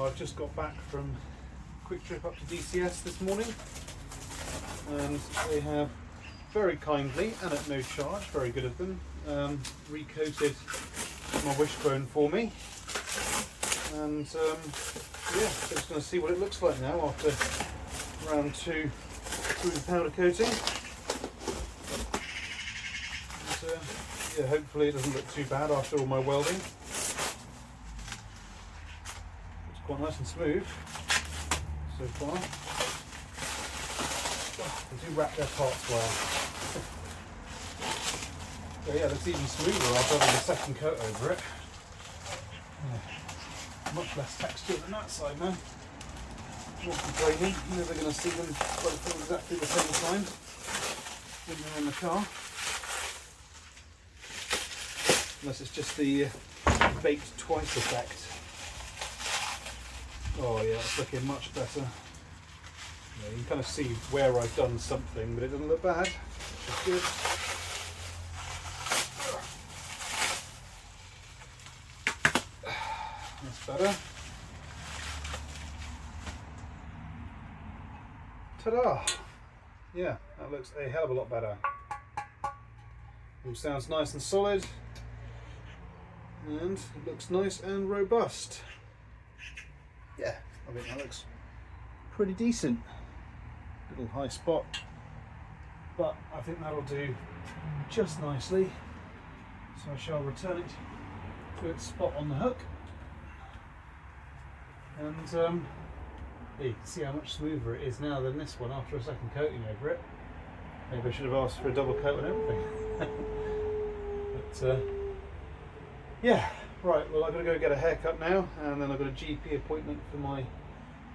Well, I've just got back from a quick trip up to DCS this morning, and they have very kindly and at no charge, very good of them, recoated my wishbone for me. And yeah, just going to see what it looks like now after round 2 through the powder coating. And, yeah, hopefully it doesn't look too bad after all my welding. It's quite nice and smooth so far. They do wrap their parts well. So yeah, it looks even smoother after having a second coat over it. Yeah. Much less texture than that side now. Not complaining, you're never going to see them both at exactly the same time when they're in the car. Unless it's just the baked twice effect. Oh yeah, it's looking much better. Yeah, you can kind of see where I've done something, but it doesn't look bad, which is good. That's better. Ta-da! Yeah, that looks a hell of a lot better. All sounds nice and solid, and it looks nice and robust. Yeah, I think that looks pretty decent. Little high spot, but I think that'll do just nicely. So I shall return it to its spot on the hook. And yeah, you can see how much smoother it is now than this one after a second coating over it. Maybe I should have asked for a double coat and everything. But yeah, right, well I've got to go get a haircut now, and then I've got a GP appointment for my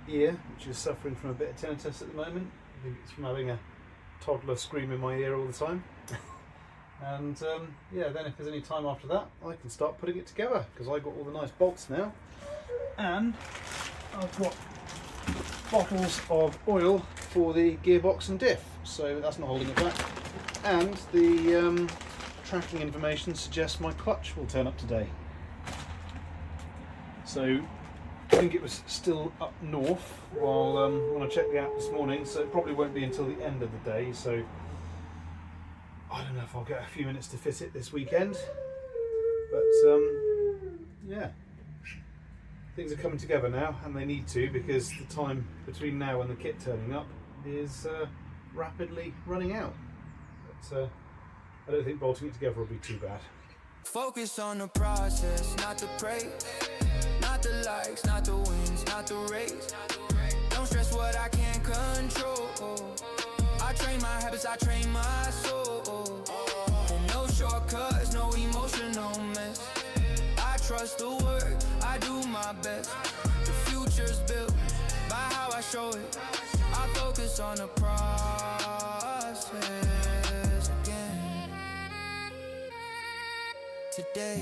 ear, which is suffering from a bit of tinnitus at the moment. I think it's from having a toddler scream in my ear all the time. And yeah, then if there's any time after that, I can start putting it together, because I've got all the nice bolts now. And I've got bottles of oil for the gearbox and diff, so that's not holding it back. And the tracking information suggests my clutch will turn up today. So I think it was still up north while when I checked the app this morning, so it probably won't be until the end of the day. So I don't know if I'll get a few minutes to fit it this weekend, but yeah, things are coming together now, and they need to, because the time between now and the kit turning up is rapidly running out. But I don't think bolting it together will be too bad. Focus on the process, not the praise, not the likes, not the wins, not the race. Don't stress what I can't control. I train my habits, I train my soul. And no shortcuts, no emotional mess. I trust the work, I do my best. The future's built by how I show it. I focus on the process again. Today.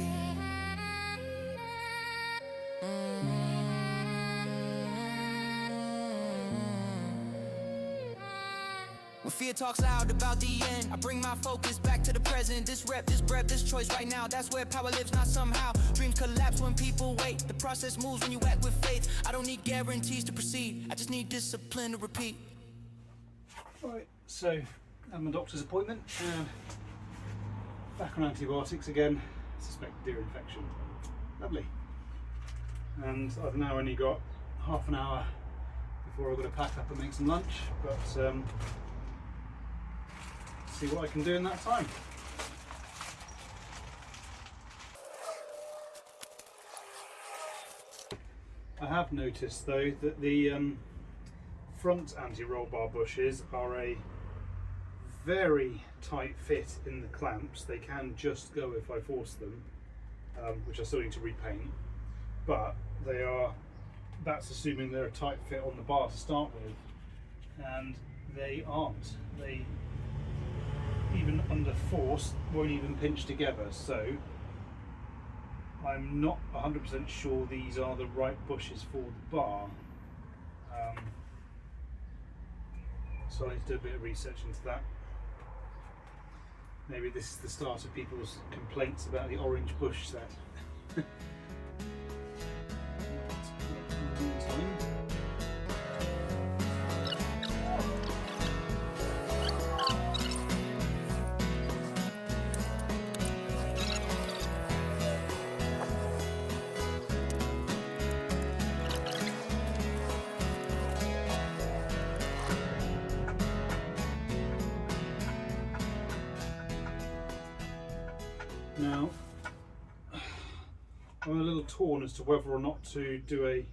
When fear talks loud about the end, I bring my focus back to the present. This rep, this breath, this choice right now, that's where power lives, not somehow. Dreams collapse when people wait. The process moves when you act with faith. I don't need guarantees to proceed, I just need discipline to repeat. Right, so I had my doctor's appointment, and back on antibiotics again. Suspect ear infection. Lovely. And I've now only got half an hour before I've got to pack up and make some lunch, but see what I can do in that time. I have noticed though that the front anti-roll bar bushes are a very tight fit in the clamps. They can just go if I force them, which I still need to repaint, but they are, that's assuming they're a tight fit on the bar to start with, and they aren't. They, even under force, won't even pinch together, so I'm not 100% sure these are the right bushes for the bar. So I need to do a bit of research into that. Maybe this is the start of people's complaints about the orange bush set. Now, I'm a little torn as to whether or not to do a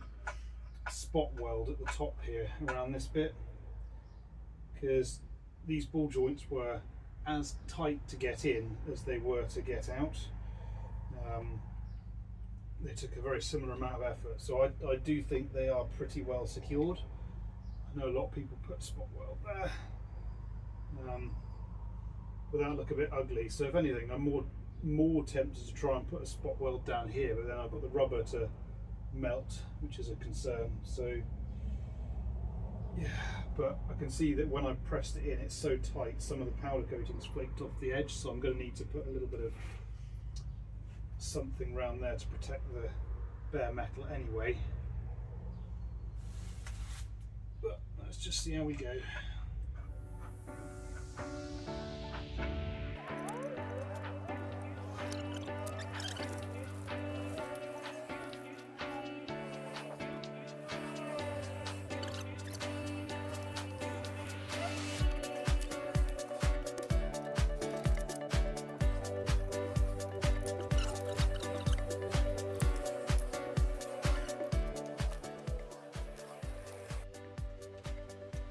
spot weld at the top here around this bit, because these ball joints were as tight to get in as they were to get out. They took a very similar amount of effort, so I do think they are pretty well secured. I know a lot of people put spot weld there without look a bit ugly, so if anything I'm more tempted to try and put a spot weld down here, but then I've got the rubber to melt, which is a concern. So yeah, but I can see that when I pressed it in, it's so tight, some of the powder coating's flaked off the edge, so I'm going to need to put a little bit of something around there to protect the bare metal anyway. But let's just see how we go.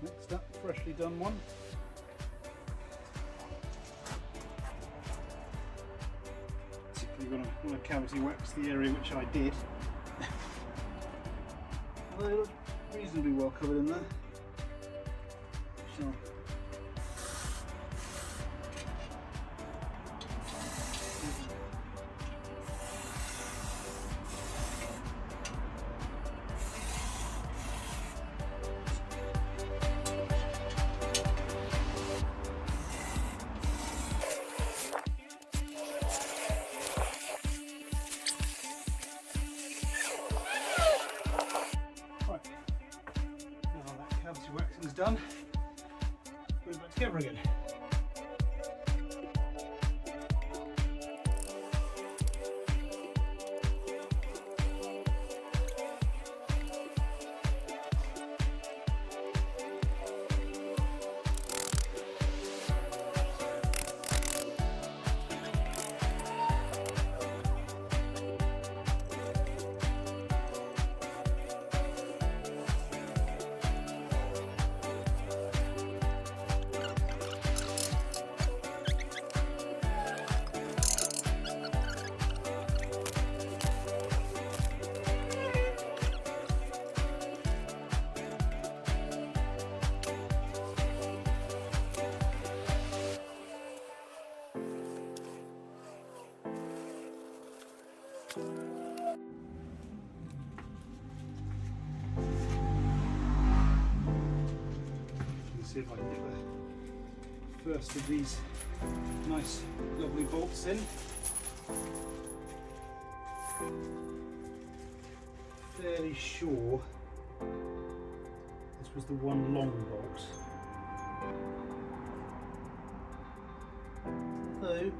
Next up, freshly done one. Particularly when I cavity wax the area which I did. Although it looks reasonably well covered in there. Sure. Waxing's done, put it back together again. See if I can get the first of these nice lovely bolts in. Fairly sure this was the one long bolt. Though,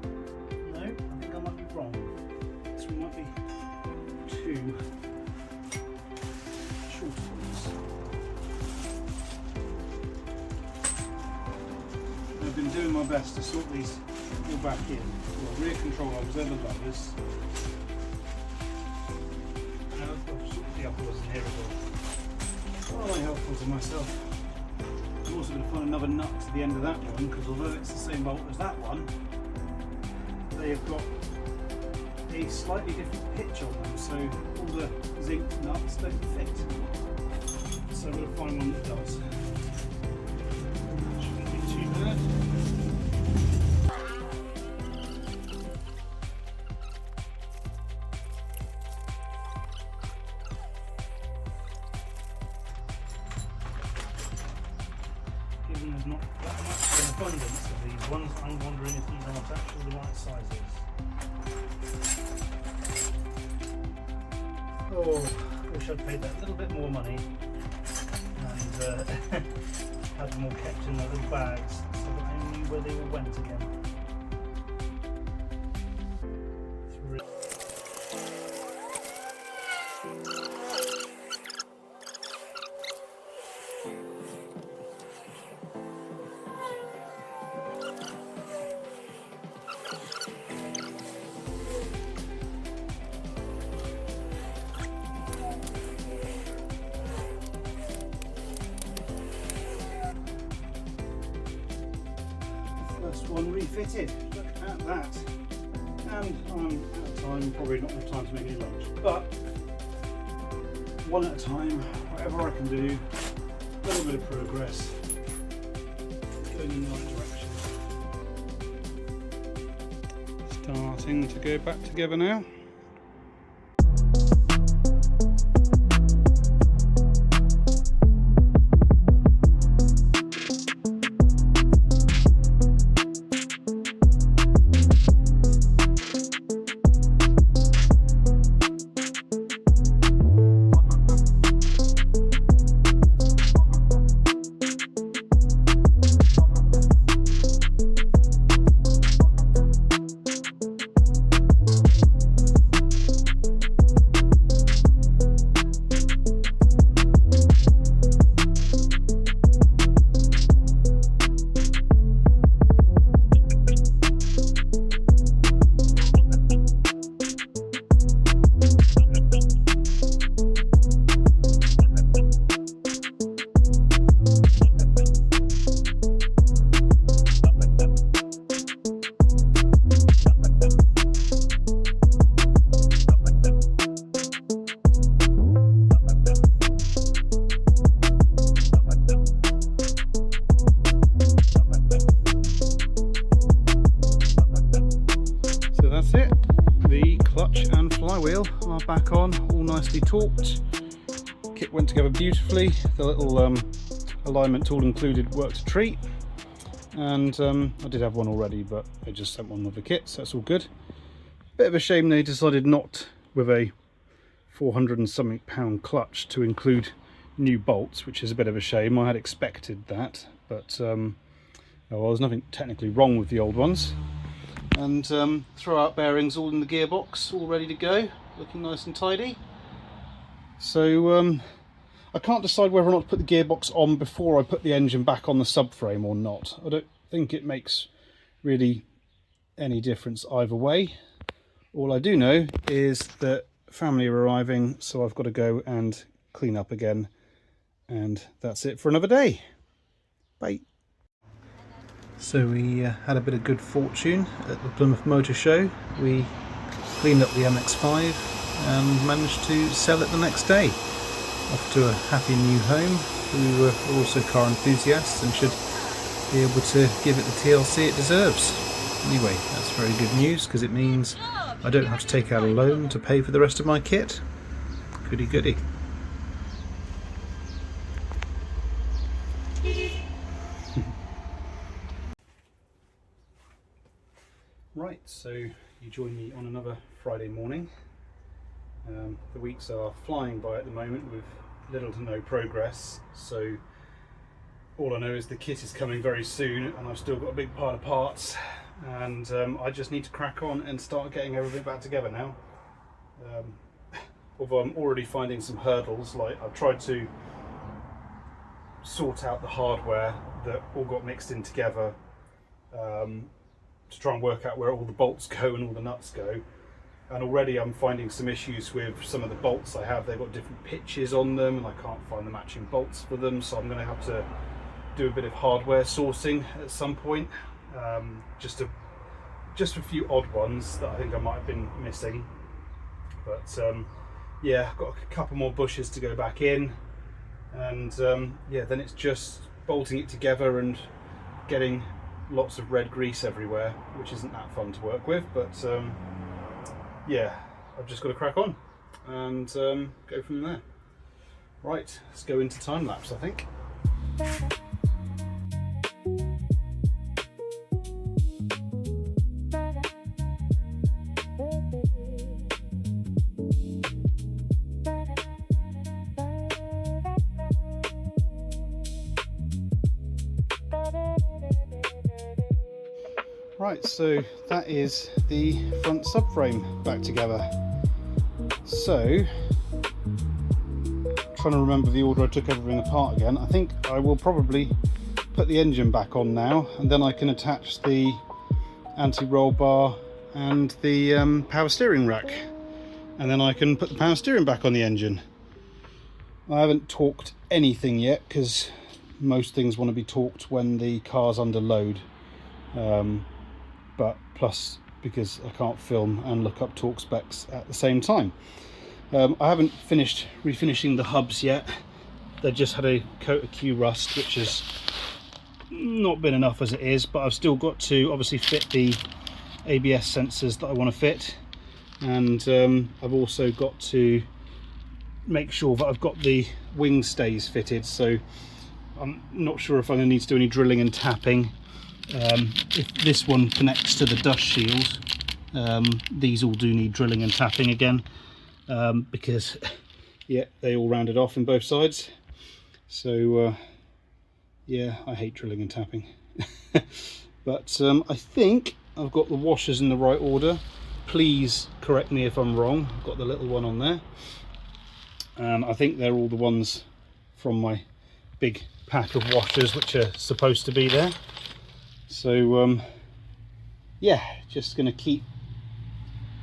no, I think I might be wrong. This one might be two shorter ones. I've been doing my best to sort these all back in. Well, rear control arms, they're the levers. And I've sort the upper ones in here as well. Really helpful to myself. I'm also going to find another nut to the end of that one, because although it's the same bolt as that one, they have got a slightly different pitch on them, so all the zinc nuts don't fit. So I'm going to find one that does. Shouldn't be too bad. Given there's not that much of an abundance of these ones, I'm wondering if these aren't actually the right sizes. Oh, wish I'd paid that little bit more money and had them all kept in their little bags so that I knew where they all went again. fitted. Look at that. And I'm out of time, probably not enough time to make any lunch. But one at a time, whatever I can do, a little bit of progress, going in the right direction. Starting to go back together now. Flywheel are back on, all nicely torqued. Kit went together beautifully. The little alignment tool included worked a treat, and I did have one already, but they just sent one with the kit, so that's all good. Bit of a shame they decided not, with a 400 and something pound clutch, to include new bolts, which is a bit of a shame. I had expected that, but well, there's nothing technically wrong with the old ones. And throw-out bearings all in the gearbox, all ready to go, looking nice and tidy. So I can't decide whether or not to put the gearbox on before I put the engine back on the subframe or not. I don't think it makes really any difference either way. All I do know is that family are arriving, so I've got to go and clean up again, and that's it for another day. Bye. So we had a bit of good fortune at the Plymouth Motor Show. We cleaned up the MX5 and managed to sell it the next day. Off to a happy new home. We were also car enthusiasts and should be able to give it the TLC it deserves. Anyway, that's very good news, because it means I don't have to take out a loan to pay for the rest of my kit. Goody goody. Right, so you join me on another Friday morning. The weeks are flying by at the moment with little to no progress, so all I know is the kit is coming very soon, and I've still got a big pile of parts, and I just need to crack on and start getting everything back together now. Although I'm already finding some hurdles, like I've tried to sort out the hardware that all got mixed in together, to try and work out where all the bolts go and all the nuts go, and already I'm finding some issues with some of the bolts I have. They've got different pitches on them and I can't find the matching bolts for them, so I'm going to have to do a bit of hardware sourcing at some point. Just a few odd ones that I think I might have been missing, but yeah, I've got a couple more bushes to go back in, and yeah, then it's just bolting it together and getting lots of red grease everywhere, which isn't that fun to work with, but yeah, I've just got to crack on and go from there. Right, let's go into time lapse, I think. Right, so that is the front subframe back together. So, trying to remember the order I took everything apart again. I think I will probably put the engine back on now, and then I can attach the anti-roll bar and the power steering rack, and then I can put the power steering back on the engine. I haven't torqued anything yet, because most things want to be torqued when the car's under load. but plus because I can't film and look up torque specs at the same time. I haven't finished refinishing the hubs yet. They just had a coat of Q rust, which has not been enough as it is, but I've still got to obviously fit the ABS sensors that I want to fit, and I've also got to make sure that I've got the wing stays fitted, so I'm not sure if I'm going to need to do any drilling and tapping. If this one connects to the dust shield, these all do need drilling and tapping again, because yeah, they all rounded off in both sides. So yeah, I hate drilling and tapping. But I think I've got the washers in the right order. Please correct me if I'm wrong. I've got the little one on there, and I think they're all the ones from my big pack of washers which are supposed to be there. So yeah, just going to keep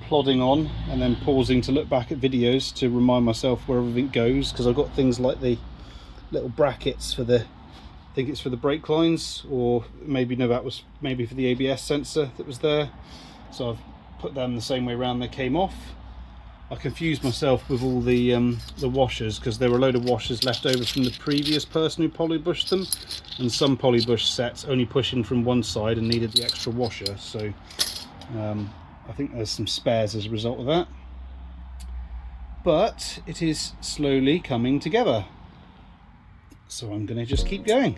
plodding on and then pausing to look back at videos to remind myself where everything goes, because I've got things like the little brackets for the, I think it's for the brake lines, or maybe no, that was maybe for the ABS sensor that was there. So I've put them the same way around they came off. I confused myself with all the washers, because there were a load of washers left over from the previous person who polybushed them, and some polybush sets only pushing from one side and needed the extra washer. So I think there's some spares as a result of that, but it is slowly coming together, so I'm going to just keep going.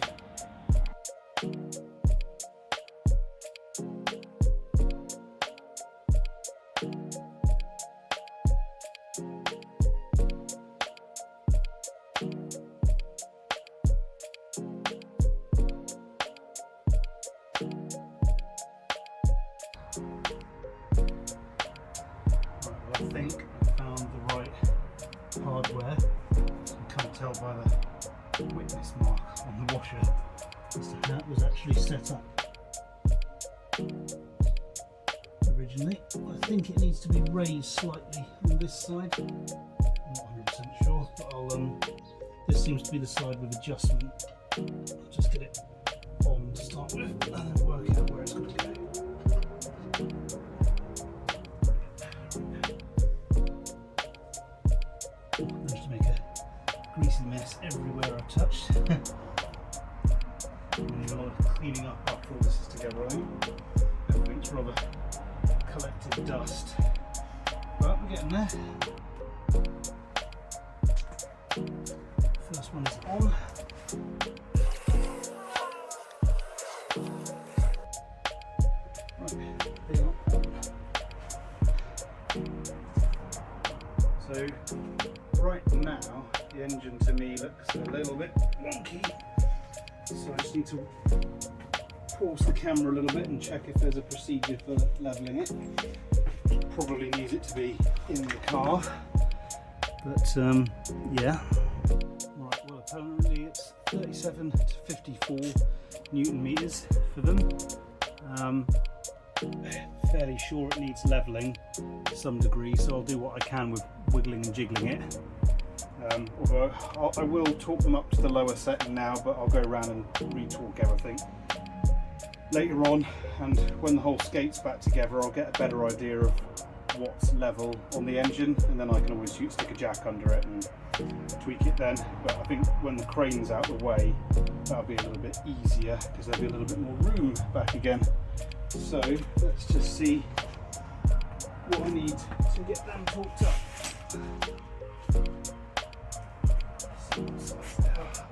I think I found the right hardware. You can't tell by the witness mark on the washer as to how it was actually set up originally. I think it needs to be raised slightly on this side. I'm not 100% sure, but this seems to be the side with adjustment. I'll just get it on to start with and then work out where it's going to go. Managed to make a greasy mess everywhere I've touched. Need a lot of cleaning up after all this is together, I think. Everything's rather collected dust, but we're getting there. First one is on. Right, they are on. So right now the engine to me looks a little bit wonky, so I just need to pause the camera a little bit and check if there's a procedure for levelling it. Probably needs it to be in the car, but yeah. Right, well apparently it's 37 to 54 Newton meters for them. Fairly sure it needs levelling to some degree, so I'll do what I can with wiggling and jiggling it. Although I will torque them up to the lower setting now, but I'll go around and re-torque everything later on, and when the whole skate's back together I'll get a better idea of what's level on the engine, and then I can always stick a jack under it and tweak it then. But I think when the crane's out of the way, that'll be a little bit easier because there'll be a little bit more room back again. So let's just see what I need to get them torqued up. See what size they are.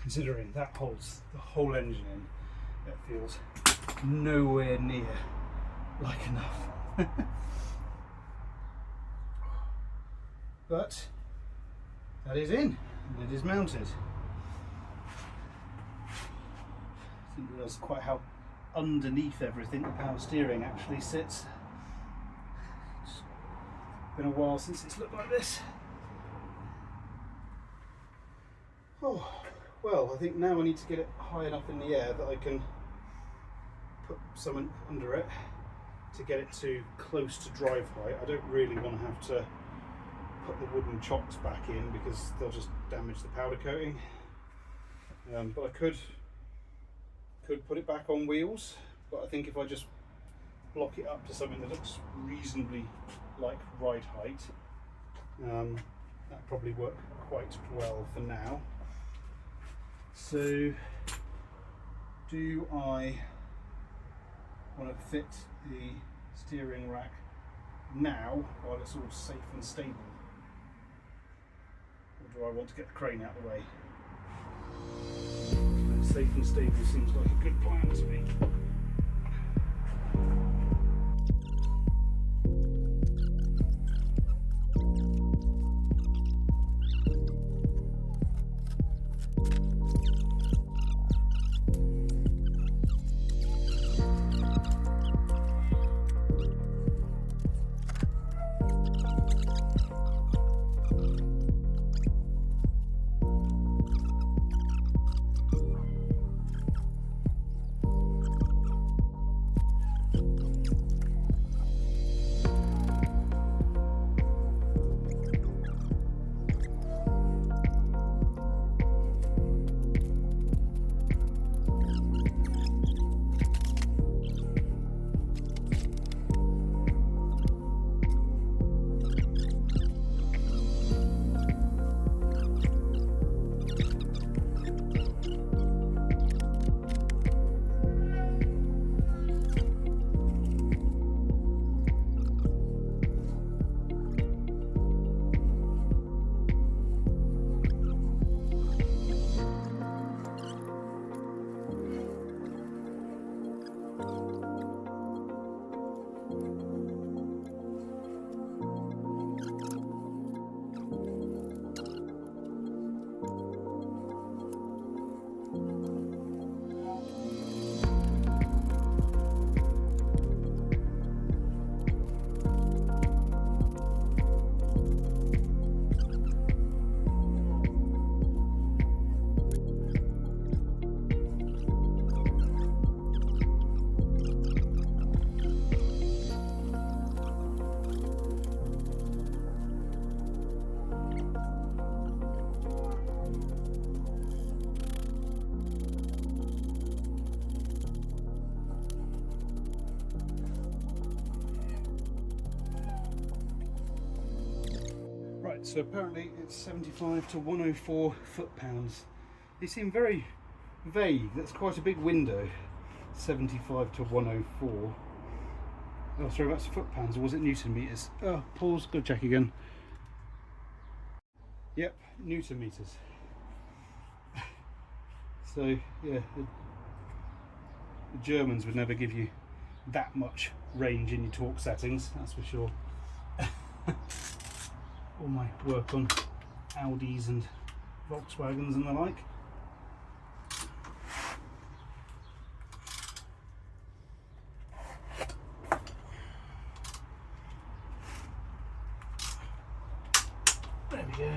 considering that holds the whole engine in, it feels nowhere near like enough. But that is in, and it is mounted. I didn't realise quite how underneath everything the power steering actually sits. It's been a while since it's looked like this. Oh, well, I think now I need to get it high enough in the air that I can put something under it to get it to close to drive height. I don't really want to have to put the wooden chocks back in because they'll just damage the powder coating. But I could put it back on wheels, but I think if I just block it up to something that looks reasonably like ride height, that probably work quite well for now. So do I want to fit the steering rack now while it's all safe and stable, or do I want to get the crane out of the way? Safe and stable seems like a good plan to me. Right, so apparently it's 75 to 104 foot-pounds. They seem very vague. That's quite a big window. 75 to 104. Oh, sorry, that's foot-pounds, or was it Newton meters? Oh, pause, go check again. Yep, Newton meters. So, yeah, the Germans would never give you that much range in your torque settings, that's for sure. All my work on Audis and Volkswagens and the like. There we go.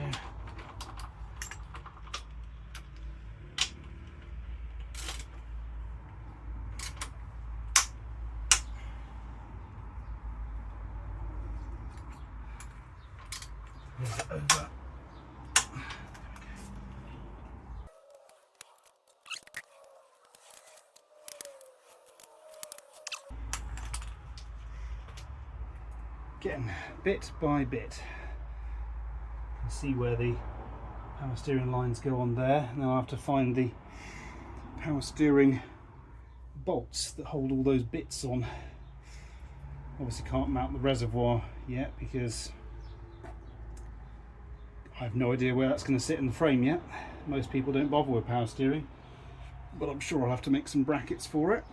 Over. Getting bit by bit. You can see where the power steering lines go on there. Now I have to find the power steering bolts that hold all those bits on. Obviously can't mount the reservoir yet because I have no idea where that's going to sit in the frame yet. Most people don't bother with power steering, but I'm sure I'll have to make some brackets for it.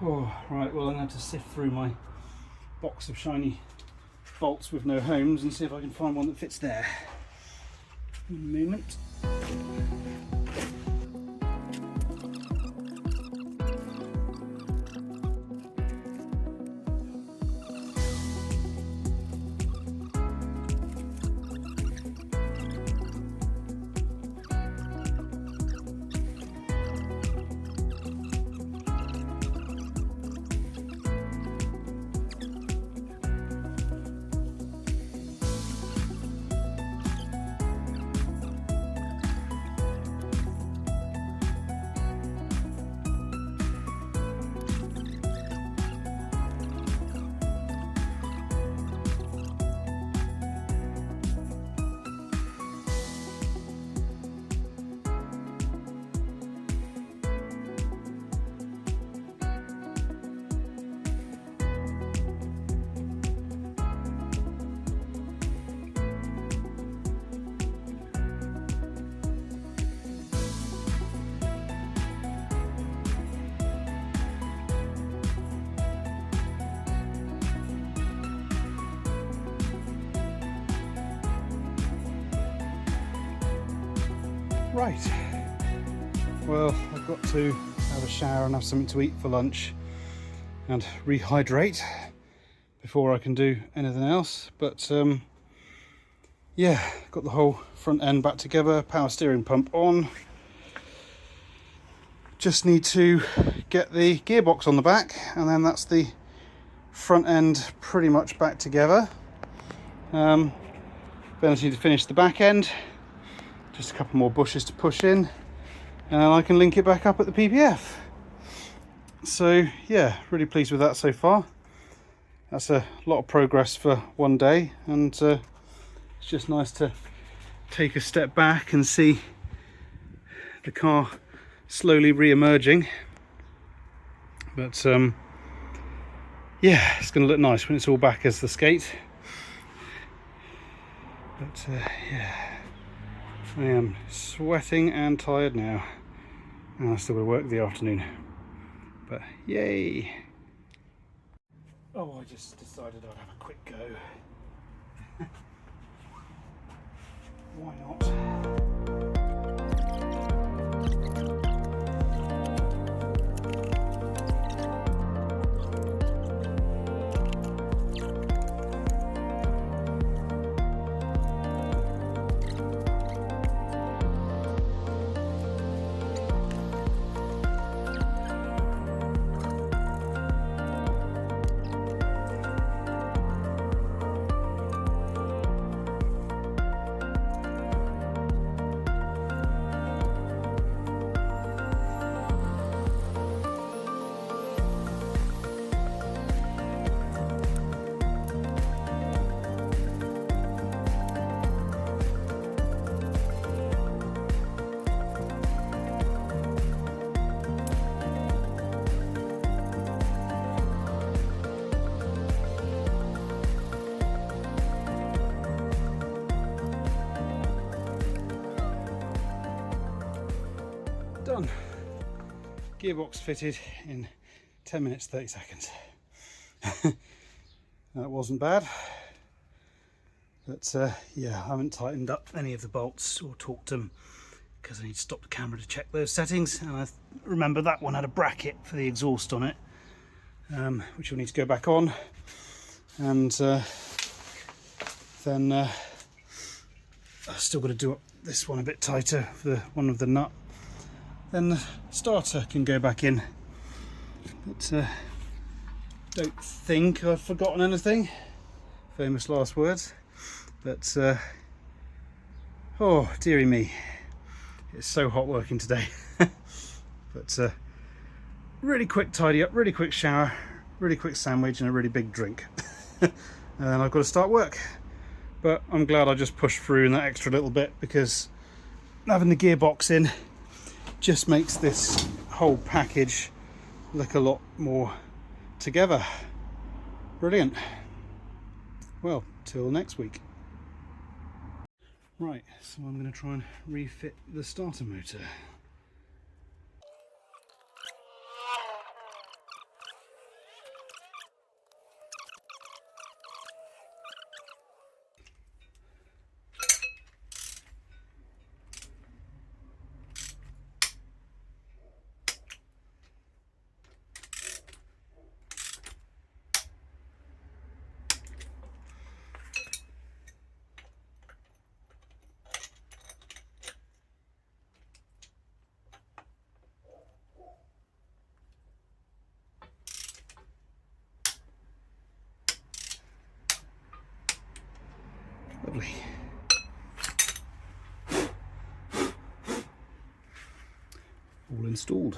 Oh, right, well I'm going to have to sift through my box of shiny bolts with no homes and see if I can find one that fits there. In a moment. Right, well I've got to have a shower and have something to eat for lunch and rehydrate before I can do anything else, but yeah, got the whole front end back together, power steering pump on. Just need to get the gearbox on the back and then that's the front end pretty much back together. Then I just need to finish the back end. Just a couple more bushes to push in and I can link it back up at the PPF. So yeah, really pleased with that so far. That's a lot of progress for one day, and it's just nice to take a step back and see the car slowly re-emerging. But yeah, it's going to look nice when it's all back as the skate. But yeah, I am sweating and tired now, and I still got to work the afternoon, but yay. Oh, I just decided I'd have a quick go. Why not? Done. Gearbox fitted in 10 minutes 30 seconds. That wasn't bad, but yeah, I haven't tightened up any of the bolts or torqued them because I need to stop the camera to check those settings, and I remember that one had a bracket for the exhaust on it, which will need to go back on, and then I've still got to do up this one a bit tighter for the one with the nut. Then the starter can go back in. But don't think I've forgotten anything. Famous last words. But oh dearie me, it's so hot working today. But really quick tidy up, really quick shower, really quick sandwich and a really big drink. And then I've got to start work. But I'm glad I just pushed through in that extra little bit, because having the gearbox in just makes this whole package look a lot more together. Brilliant. well, till next week. Right, so I'm going to try and refit the starter motor. Lovely. All installed.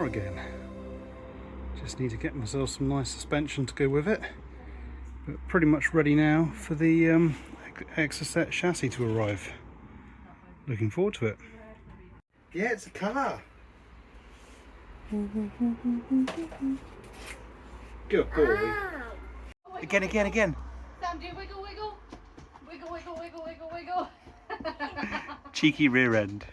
Again. Just need to get myself some nice suspension to go with it, but pretty much ready now for the Exocet chassis to arrive. Looking forward to it. Yeah, it's a car. Good boy. Again. Sam, do wiggle. Wiggle. Cheeky rear end.